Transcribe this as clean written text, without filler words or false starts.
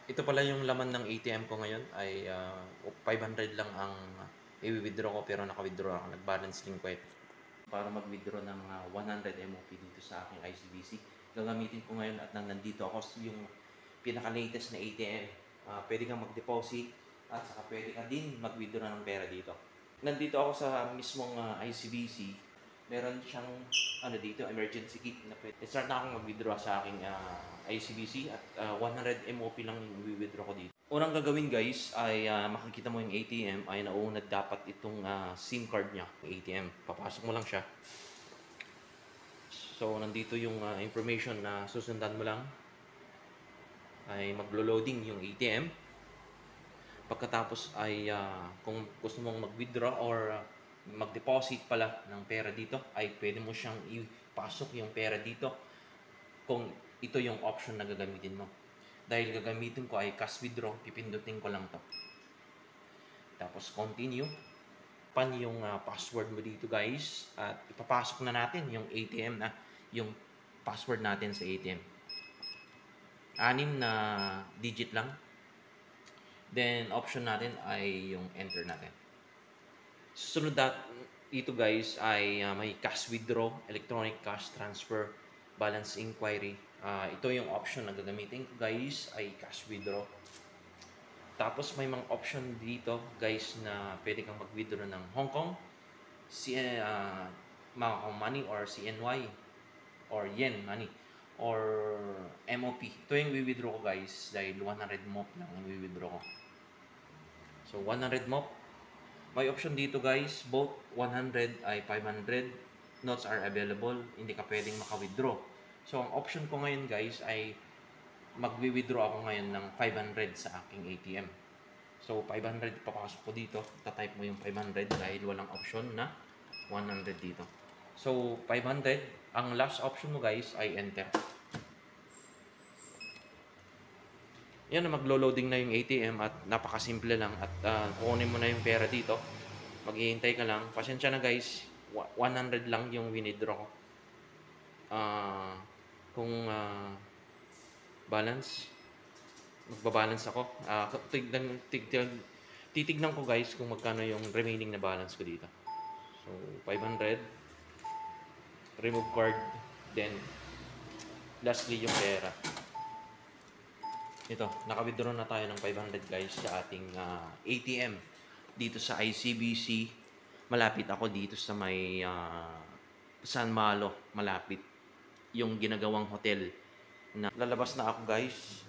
Ito pala yung laman ng ATM ko ngayon ay 500 lang ang i-withdraw ko pero naka-withdraw ako. Nag-balance link ko ito. Para mag-withdraw ng 100 MOP dito sa aking ICBC. Gagamitin ko ngayon at nandito ako yung pinaka-latest na ATM. Pwede kang mag-deposit at saka pwede ka din mag-withdraw ng pera dito. Nandito ako sa mismong ICBC. Meron siyang dito, emergency kit na pwede. Start na akong mag-withdraw sa aking ICBC at 100 MOP lang yung withdraw ko dito. Unang gagawin guys ay makikita mo yung ATM ay nauna dapat itong SIM card niya, ATM. Papasok mo lang siya. So nandito yung information na susundan mo lang. Ay maglo-loading yung ATM. Pagkatapos ay kung gusto mong mag-withdraw or mag-deposit pala ng pera dito, ay pwede mo siyang ipasok yung pera dito kung ito yung option na gagamitin mo. Dahil gagamitin ko ay cash withdraw, pipindutin ko lang to. Tapos continue. Pan yung password mo dito guys. At ipapasok na natin yung ATM na yung password natin sa ATM. 6 na digit lang. Then option natin ay yung enter natin. Susunod dito guys ay may cash withdraw, electronic cash transfer, balance inquiry. Ito yung option na gagamitin ko guys ay cash withdraw. Tapos may mga option dito guys na pwede kang mag-withdraw ng Hong Kong, Hong Kong money or CNY or Yen money or MOP. Ito yung withdraw ko guys dahil 100 MOP lang yung withdraw ko. So 100 MOP. May option dito guys, both 100 ay 500 notes are available. Hindi ka pwedeng maka-withdraw. So ang option ko ngayon guys ay magwi-withdraw ako ngayon ng 500 sa aking ATM. So 500 papasok ko dito. Tatype mo yung 500 dahil walang option na 100 dito. So 500, ang last option mo guys ay enter. Yan na, maglo-loading na yung ATM at napakasimple lang at kukunin mo na yung pera dito. Maghihintay ka lang. Pasensya na guys, 100 lang yung withdraw ko. Kung balance, magbabalance ako. Titignan ko guys kung magkano yung remaining na balance ko dito. So 500, remove card, then lastly yung pera. Ito, naka-withdraw na tayo ng 500 guys sa ating ATM dito sa ICBC. Malapit ako dito sa may San Malo, malapit yung ginagawang hotel. Na lalabas na ako guys.